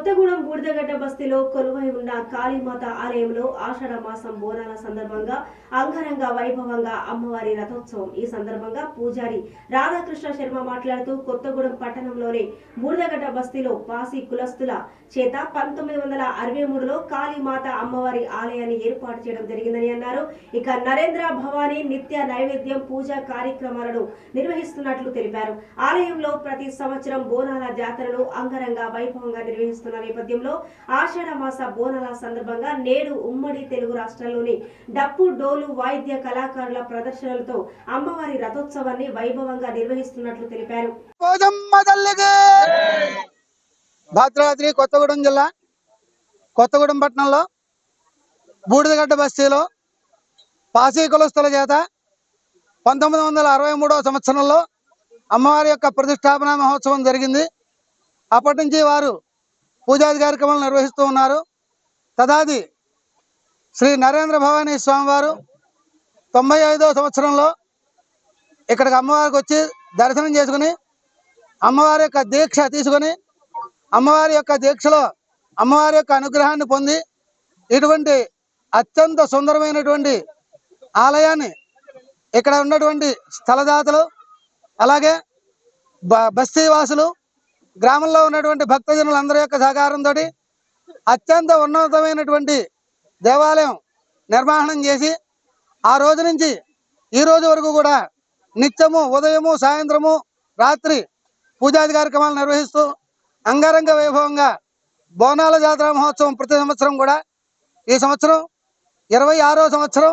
కొత్తగూడెం బూడిదగడ్డ బస్తీలో కొలువై ఉన్న కాళీమాత ఆలయంలో ఆషాఢ మాసం బోనాల సందర్భంగా అంగరంగ వైభవంగా అమ్మవారి రథోత్సవం. ఈ సందర్భంగా పూజారి రాధాకృష్ణ శర్మ మాట్లాడుతూ కొత్తగూడెం పట్టణంలోని బూడిదగడ్డ బస్తీలో పాసి కులస్తుల చేత 1963లో కాళీమాత అమ్మవారి ఆలయాన్ని ఏర్పాటు చేయడం జరిగిందని అన్నారు. ఇక నరేంద్ర భవానీ నిత్య నైవేద్యం పూజా కార్యక్రమాలను నిర్వహిస్తున్నట్లు తెలిపారు. ఆలయంలో ప్రతి సంవత్సరం బోనాల జాతరను అంగరంగ వైభవంగా నిర్వహిస్తున్న నేపథ్యంలో ఆషాఢ మాస బోనాల సందర్భంగా నేడు ఉమ్మడి తెలుగు రాష్ట్రాల్లోని డప్పు డోలు వాయిద్య కళాకారుల ప్రదర్శనలతో అమ్మవారి రథోత్సవాన్ని వైభవంగా నిర్వహిస్తున్నట్లు తెలిపారు. భద్రాద్రి కొత్తగూడెం జిల్లా కొత్తగూడెం పట్టణంలో బూడిదగడ్డ బస్తీలో పాసీ కులస్తుల చేత 1963వ సంవత్సరంలో అమ్మవారి యొక్క ప్రతిష్టాపన మహోత్సవం జరిగింది. అప్పటి నుంచి వారు పూజాది కార్యక్రమాలు నిర్వహిస్తూ ఉన్నారు. తదాది శ్రీ నరేంద్ర భవానీ స్వామివారు 95వ సంవత్సరంలో ఇక్కడికి అమ్మవారికి వచ్చి దర్శనం చేసుకుని అమ్మవారి యొక్క దీక్ష తీసుకుని అమ్మవారి యొక్క దీక్షలో అమ్మవారి యొక్క అనుగ్రహాన్ని పొంది ఇటువంటి అత్యంత సుందరమైనటువంటి ఆలయాన్ని ఇక్కడ ఉన్నటువంటి స్థలదాతలు అలాగే బస్తీవాసులు గ్రామంలో ఉన్నటువంటి భక్తజనులందరి యొక్క సహకారంతో అత్యంత ఉన్నతమైనటువంటి దేవాలయం నిర్మాణం చేసి ఆ రోజు నుంచి ఈ రోజు వరకు కూడా నిత్యము ఉదయము సాయంత్రము రాత్రి పూజాది కార్యక్రమాలు నిర్వహిస్తూ అంగరంగ వైభవంగా బోనాల జాతర మహోత్సవం ప్రతి సంవత్సరం కూడా ఈ సంవత్సరం 26వ సంవత్సరం